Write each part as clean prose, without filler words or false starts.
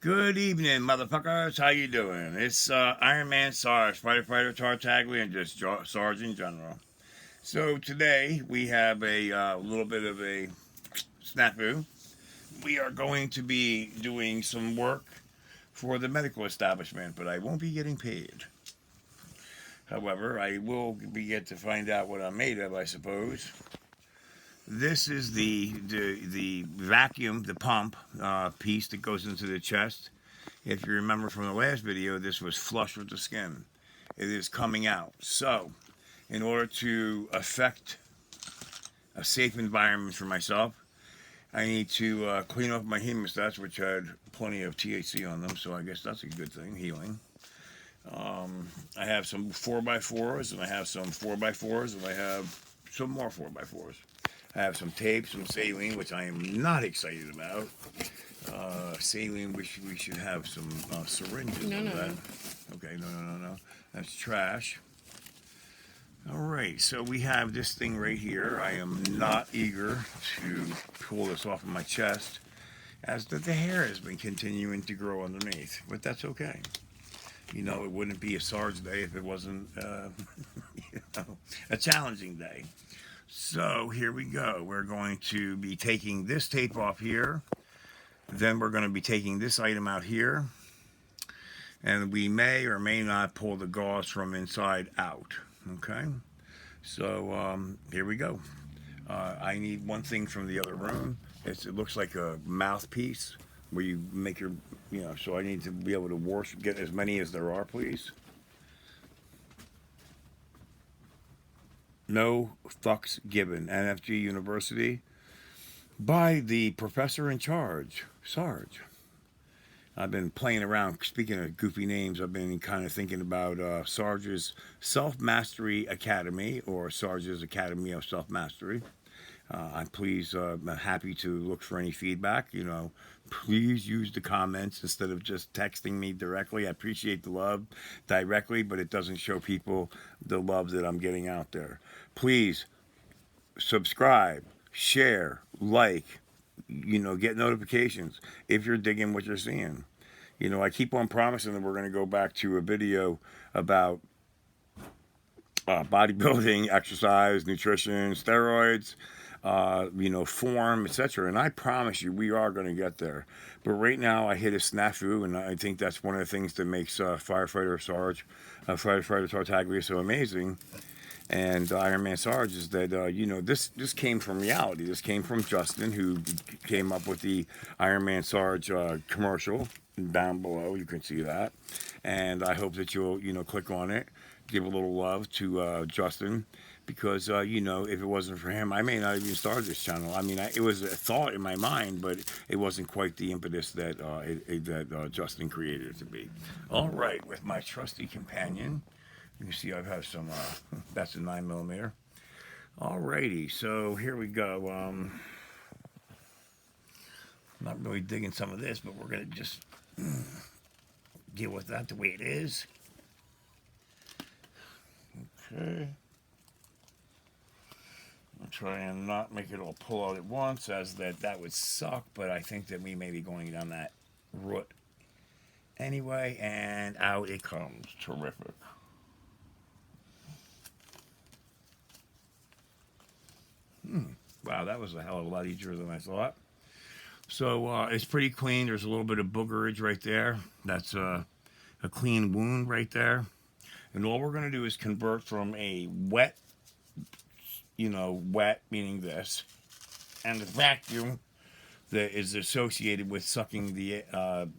Good evening, motherfuckers. How you doing? It's Iron Man Sarge, fighter, Tartaglia, and just Sarge in general. So today we have a little bit of a snafu. We are going to be doing some work for the medical establishment, but I won't be getting paid. However, I will get to find out what I'm made of, I suppose. This is the vacuum, the pump piece that goes into the chest. If you remember from the last video, this was flush with the skin. It is coming out. So, in order to affect a safe environment for myself, I need to clean off my hemostats, which had plenty of THC on them, so I guess that's a good thing, healing. I have some 4x4s, and I have some 4x4s, and I have some more 4x4s. I have some tape, some saline, which I am not excited about. Saline, we should have some syringes No. that. Okay, no. That's trash. All right, so we have this thing right here. I am not eager to pull this off of my chest, as the hair has been continuing to grow underneath, but that's okay. You know, it wouldn't be a Sarge day if it wasn't, a challenging day. So here we go. We're going to be taking this tape off here. Then we're going to be taking this item out here. And we may or may not pull the gauze from inside out. Okay? So here we go. I need one thing from the other room. It looks like a mouthpiece where you make your, so I need to be able to get as many as there are, please. No fucks given. NFG University by the professor in charge, Sarge. I've been playing around. Speaking of goofy names, I've been kind of thinking about Sarge's Self-Mastery Academy, or Sarge's Academy of Self-Mastery. I'm happy to look for any feedback. Please use the comments instead of just texting me directly. I appreciate the love directly, but it doesn't show people the love that I'm getting out there. Please subscribe, share, like, get notifications if you're digging what you're seeing. I keep on promising that we're going to go back to a video about bodybuilding, exercise, nutrition, steroids, form, etc. And I promise you, we are going to get there. But right now, I hit a snafu, and I think that's one of the things that makes Firefighter Sarge, Firefighter Tartaglia so amazing, and Iron Man Sarge is that, this came from reality. This came from Justin, who came up with the Iron Man Sarge commercial. Down below, you can see that. And I hope that you'll, click on it, give a little love to Justin. Because, if it wasn't for him, I may not even start this channel. I mean, it was a thought in my mind, but it wasn't quite the impetus that Justin created it to be. All right, with my trusty companion, you can see I've had some, that's a 9mm. All righty, so here we go. Not really digging some of this, but we're going to just deal with that the way it is. Okay. I'll try and not make it all pull out at once, as that would suck, but I think that we may be going down that route anyway, and out it comes. Terrific. Wow, that was a hell of a lot easier than I thought. So it's pretty clean. There's a little bit of boogerage right there. That's a clean wound right there. And all we're going to do is convert from a wet, wet meaning this, and the vacuum that is associated with sucking the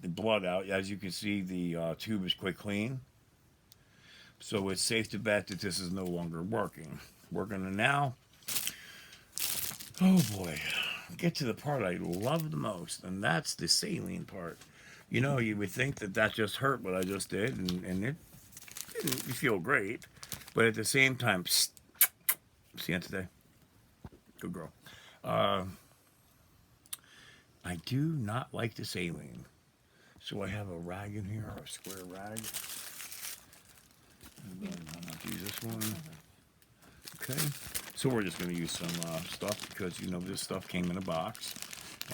blood out. As you can see, the tube is quite clean. So it's safe to bet that this is no longer working. We're going to now, oh boy, get to the part I love the most, and that's the saline part. You would think that just hurt what I just did, and it didn't feel great, but at the same time, see you today. Good girl. I do not like the saline, so I have a rag in here, a square rag. I'm not use this one. Okay, so we're just going to use some stuff because this stuff came in a box,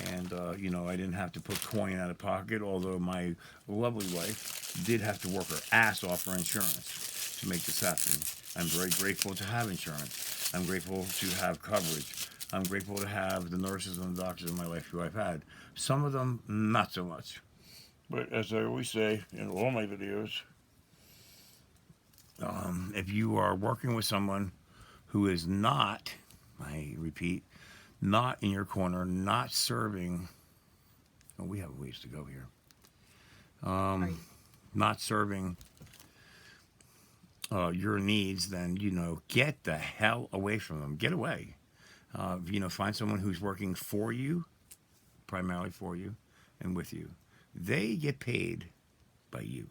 And, you know, I didn't have to put coin out of pocket, although my lovely wife did have to work her ass off for insurance to make this happen. I'm very grateful to have insurance. I'm grateful to have coverage. I'm grateful to have the nurses and the doctors in my life who I've had. Some of them, not so much. But as I always say in all my videos, if you are working with someone who is not, I repeat, not in your corner, not serving, oh, we have ways to go here, Right. not serving your needs, then, you know, get the hell away from them. Get away. You know, find someone who's working for you, primarily for you, and with you. They get paid by you,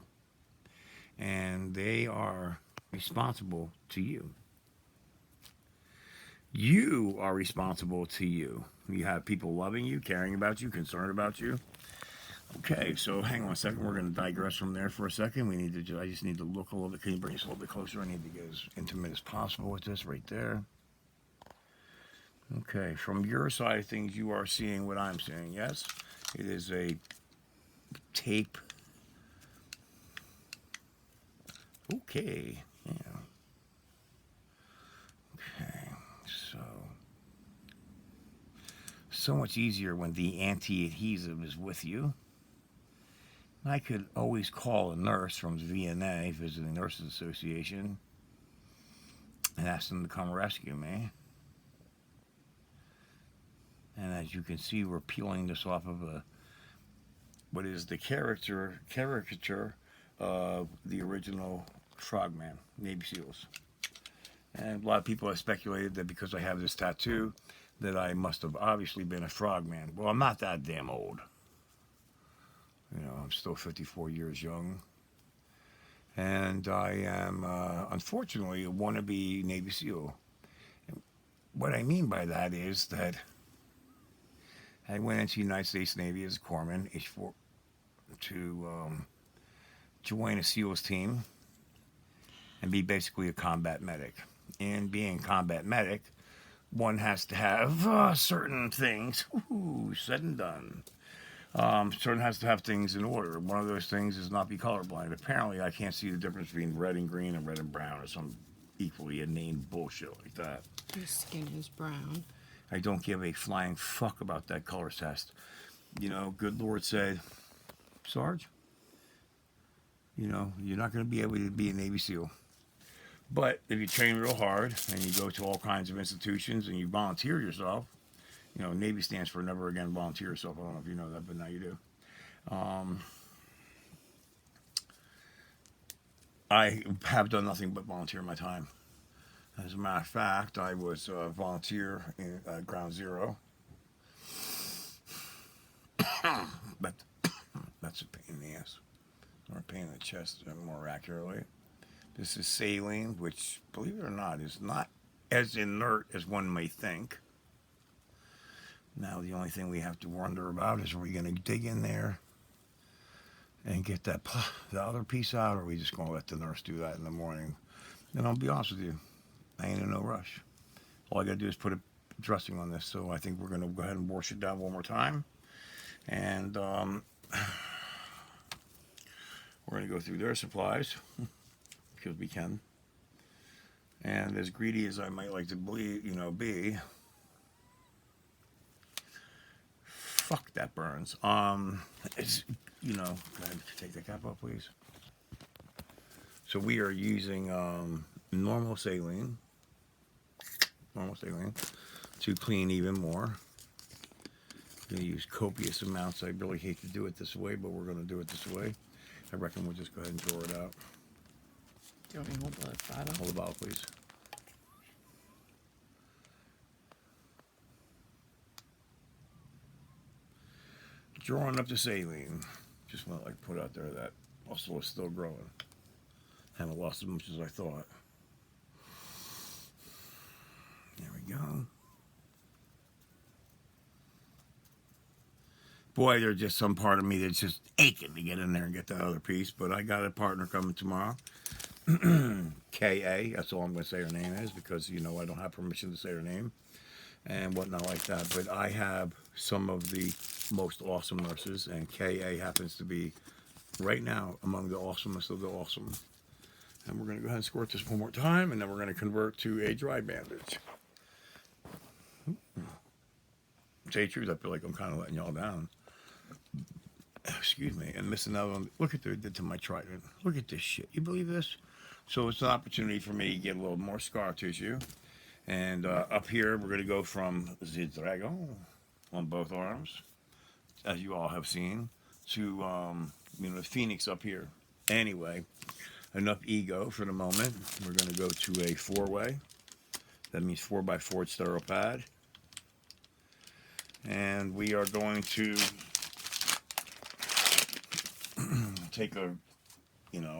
and they are responsible to you. You are responsible to you. You have people loving you, caring about you, concerned about you. Okay, so hang on a second. We're going to digress from there for a second. We need to. I just need to look a little bit. Can you bring us a little bit closer? I need to get as intimate as possible with this right there. Okay, from your side of things, you are seeing what I'm seeing. Yes, it is a tape. Okay, yeah. Okay, so much easier when the anti-adhesive is with you. I could always call a nurse from VNA, Visiting Nurses Association, and ask them to come rescue me. And as you can see, we're peeling this off of what is the caricature of the original Frogman, Navy SEALs. And a lot of people have speculated that because I have this tattoo, that I must have obviously been a frogman. Well, I'm not that damn old. You know, I'm still 54 years young. And I am, unfortunately, a wannabe Navy SEAL. And what I mean by that is that I went into the United States Navy as a corpsman, H4, to join a SEALs team and be basically a combat medic. And being a combat medic, one has to have certain things, said and done. Certain has to have things in order. One of those things is not be colorblind. Apparently, I can't see the difference between red and green and red and brown or some equally inane bullshit like that. Your skin is brown. I don't give a flying fuck about that color test. You know, good Lord said, Sarge, you know, you're not going to be able to be a Navy SEAL. But if you train real hard and you go to all kinds of institutions and you volunteer yourself, you know, Navy stands for Never Again Volunteer Yourself. I don't know if you know that, but now you do. I have done nothing but volunteer my time. As a matter of fact, I was a volunteer in Ground Zero. But that's a pain in the ass. Or a pain in the chest, more accurately. This is saline, which, believe it or not, is not as inert as one may think. Now, the only thing we have to wonder about is, are we going to dig in there and get the other piece out, or are we just going to let the nurse do that in the morning? And I'll be honest with you, I ain't in no rush. All I got to do is put a dressing on this, so I think we're going to go ahead and wash it down one more time. And we're going to go through their supplies, because we can. And as greedy as I might like to be, fuck, that burns. It's, go ahead, take the cap off, please. So we are using normal saline to clean even more. I'm going to use copious amounts. I really hate to do it this way, but we're going to do it this way. I reckon we'll just go ahead and draw it out. Do you want me to hold the bottle? Hold the bottle, please. Drawing up the saline. Just want to put out there that muscle is still growing. Haven't lost as much as I thought. There we go. Boy, there's just some part of me that's just aching to get in there and get that other piece. But I got a partner coming tomorrow. K.A. That's all I'm going to say her name is, because, I don't have permission to say her name. and whatnot like that. But I have some of the most awesome nurses, and KA happens to be right now among the awesomest of the awesome. And we're going to go ahead and squirt this one more time, and then we're going to convert to a dry bandage. To tell you the truth, I feel like I'm kind of letting y'all down. Excuse me. And missing out on, look at what they did to my trident. Look at this shit. You believe this? So it's an opportunity for me to get a little more scar tissue. And up here, we're going to go from the dragon on both arms, as you all have seen, to the phoenix up here. Anyway, enough ego for the moment. We're going to go to a 4-way. That means 4x4 sterile pad. And we are going to take a,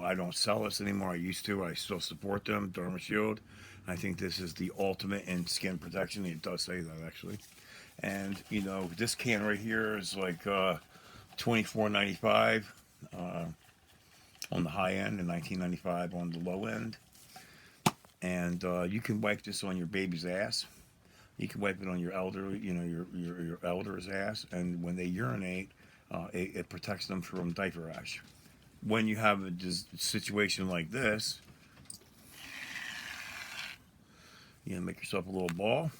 I don't sell this anymore. I used to. I still support them. Derma Shield. I think this is the ultimate in skin protection. It does say that, actually. And, this can right here is like $24.95 on the high end and $19.95 on the low end. And you can wipe this on your baby's ass. You can wipe it on your elderly, your elder's ass. And when they urinate, it protects them from diaper rash. When you have a situation like this, make yourself a little ball.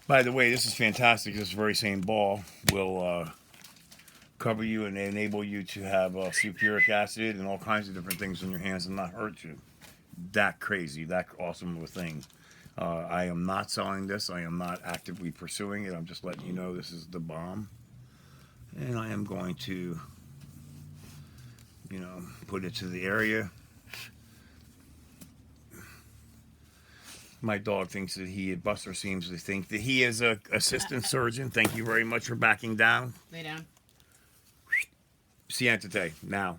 By the way, this is fantastic. This very same ball will cover you and enable you to have sulfuric acid and all kinds of different things on your hands and not hurt you. That crazy, that awesome of a thing. I am not selling this. I am not actively pursuing it. I'm just letting you know this is the bomb. And I am going to, put it to the area. My dog thinks that Buster seems to think that he is a assistant surgeon. Thank you very much for backing down. Lay down. Siéntate, now.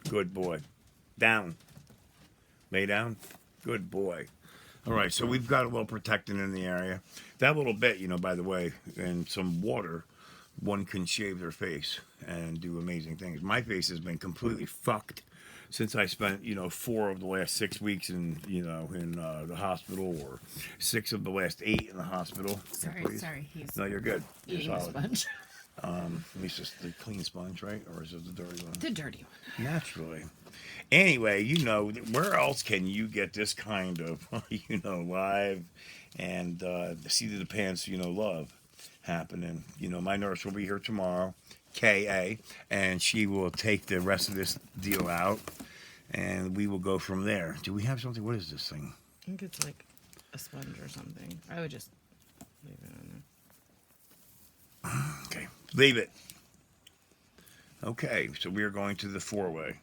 Good boy. Down. Lay down. Good boy. All right, so we've got a little protectant in the area. That little bit, by the way, in some water, one can shave their face and do amazing things. My face has been completely fucked since I spent, 4 of the last 6 weeks in the hospital, or 6 of the last 8 in the hospital. Sorry. No, you're good. You're Eating a solid. sponge. At least it's the clean sponge, right? Or is it the dirty one? The dirty one. Naturally. Anyway, where else can you get this kind of, live and seat of the pants, love happening? My nurse will be here tomorrow, KA, and she will take the rest of this deal out, and we will go from there. Do we have something? What is this thing? I think it's like a sponge or something. I would just leave it on there. Okay, leave it. Okay, so we are going to the 4-way.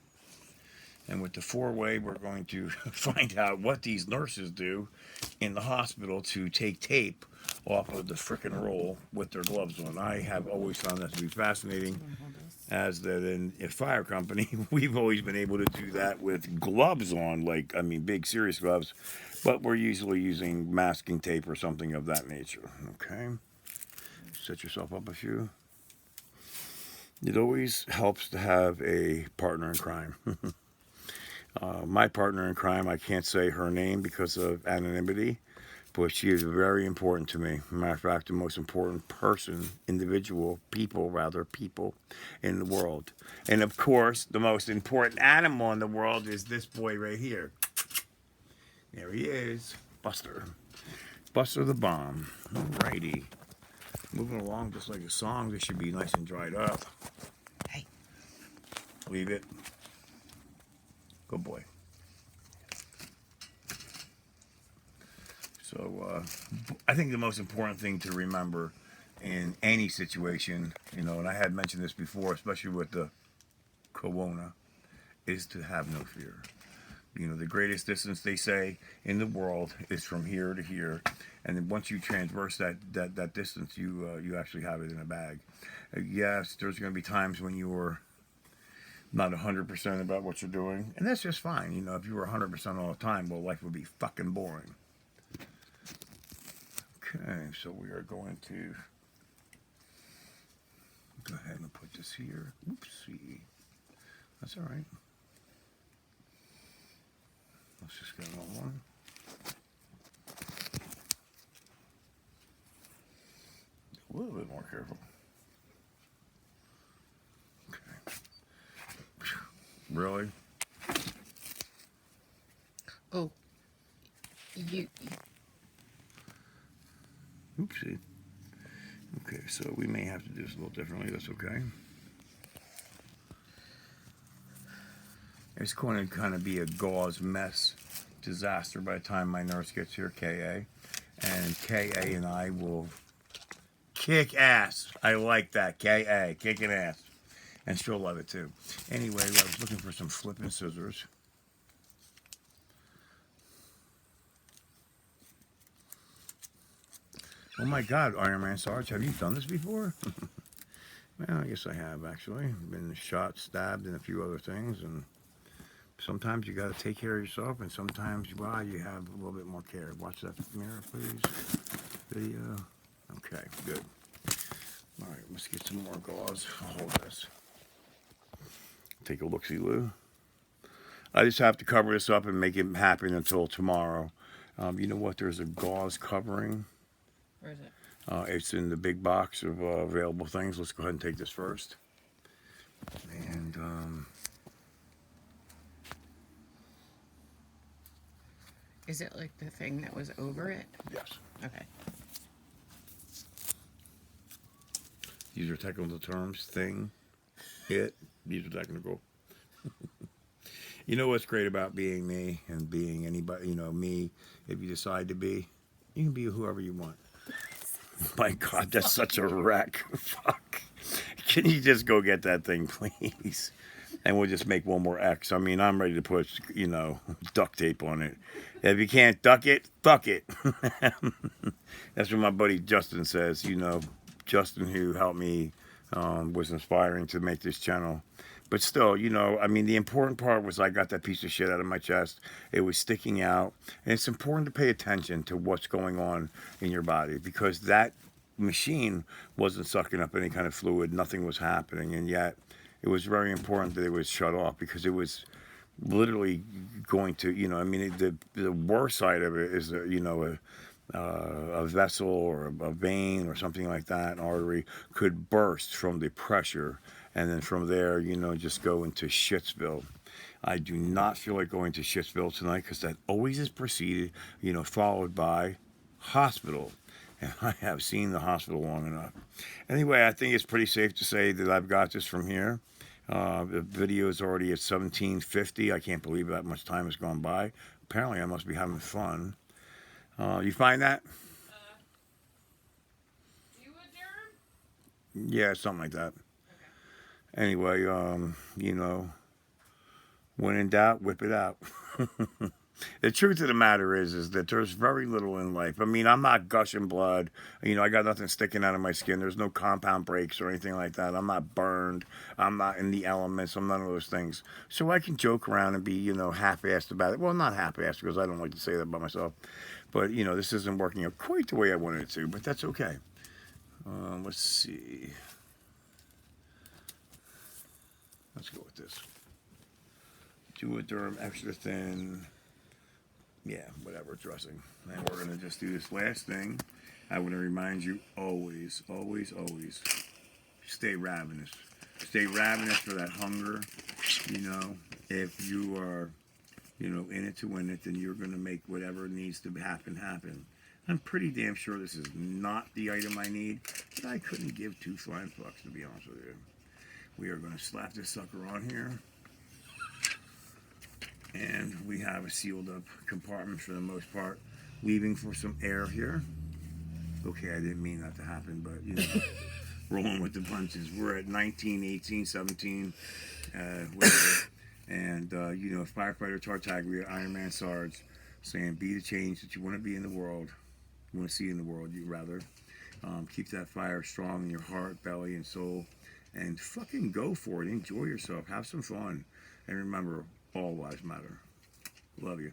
And with the 4-way, we're going to find out what these nurses do in the hospital to take tape off of the frickin' roll with their gloves on. I have always found that to be fascinating, as that in a fire company, we've always been able to do that with gloves on, big serious gloves, but we're usually using masking tape or something of that nature. Okay? Set yourself up a few. It always helps to have a partner in crime. My partner in crime, I can't say her name because of anonymity, but she is very important to me. Matter of fact, the most important people in the world. And of course, the most important animal in the world is this boy right here. There he is, Buster. Buster the Bomb. Alrighty. Moving along just like a song. This should be nice and dried up. Hey. Leave it. Good boy. So, I think the most important thing to remember in any situation, and I had mentioned this before, especially with the corona, is to have no fear. The greatest distance, they say, in the world is from here to here. And then once you transverse that distance, you actually have it in a bag. Yes, there's going to be times when you're not 100% about what you're doing. And that's just fine. If you were 100% all the time, well, life would be fucking boring. Okay, so we are going to go ahead and put this here. Oopsie. That's all right. Let's just get another one. A little bit more careful. Okay. Really? Oh. You. Oopsie. Okay, so we may have to do this a little differently. That's okay. It's going to kind of be a gauze mess disaster by the time my nurse gets here, KA. And KA and I will kick ass. I like that, KA, kicking ass. And she'll love it too. Anyway, I was looking for some flipping scissors. Oh my God, Iron Man Sarge, have you done this before? Well, I guess I have actually. Been shot, stabbed, and a few other things. And sometimes you got to take care of yourself, and sometimes, well, you have a little bit more care. Watch that mirror, please. Video. Okay, good. All right, let's get some more gauze. I'll hold this. Take a look-see-loo. I just have to cover this up and make it happen until tomorrow. You know what? There's a gauze covering. Where is it? It's in the big box of available things. Let's go ahead and take this first. And is it like the thing that was over it? yes. Okay. These are technical terms. Thing, it. These are technical. You know what's great about being me and being anybody, you know, me, if you decide to be, you can be whoever you want. My God, that's such a wreck. Fuck. Can you just go get that thing, please? And we'll just make one more X. I mean, I'm ready to put, you know, duct tape on it. If you can't duck it, fuck it. That's what my buddy Justin says. You know, Justin, who helped me, was inspiring to make this channel. But still, you know, I mean, the important part was I got that piece of shit out of my chest. It was sticking out. And it's important to pay attention to what's going on in your body, because that machine wasn't sucking up any kind of fluid. Nothing was happening. And yet it was very important that it was shut off, because it was literally going to, you know, I mean, the worst side of it is, you know, a vessel or a vein or something like that, an artery, could burst from the pressure. And then from there, you know, just go into Shitsville. I do not feel like going to Shitsville tonight, because that always is preceded, you know, followed by hospital. And I have seen the hospital long enough. Anyway, I think it's pretty safe to say that I've got this from here. The video is already at 17:50. I can't believe that much time has gone by. Apparently, I must be having fun. You find that? Do a germ? Yeah, something like that. Anyway, you know, when in doubt, whip it out. The truth of the matter is that there's very little in life. I mean, I'm not gushing blood. You know, I got nothing sticking out of my skin. There's no compound breaks or anything like that. I'm not burned. I'm not in the elements. I'm none of those things. So I can joke around and be, you know, half-assed about it. Well, not half-assed, because I don't like to say that about myself. But, you know, this isn't working out quite the way I wanted it to, but that's okay. Let's see. Let's go with this. Duoderm extra thin. Yeah, whatever, dressing. And we're going to just do this last thing. I want to remind you always, always, always, stay ravenous. Stay ravenous for that hunger. You know, if you are, you know, in it to win it, then you're going to make whatever needs to happen, happen. I'm pretty damn sure this is not the item I need, but I couldn't give two flying fucks, to be honest with you. We are going to slap this sucker on here. And we have a sealed up compartment for the most part, leaving for some air here. Okay, I didn't mean that to happen, but, you know, rolling with the punches. We're at 19, 18, 17, whatever. And, you know, Firefighter Tartaglia, Iron Man Sarge, saying be the change that you want to be in the world. You want to see in the world, you rather. Keep that fire strong in your heart, belly, and soul. And fucking go for it. Enjoy yourself. Have some fun. And remember, all lives matter. Love you.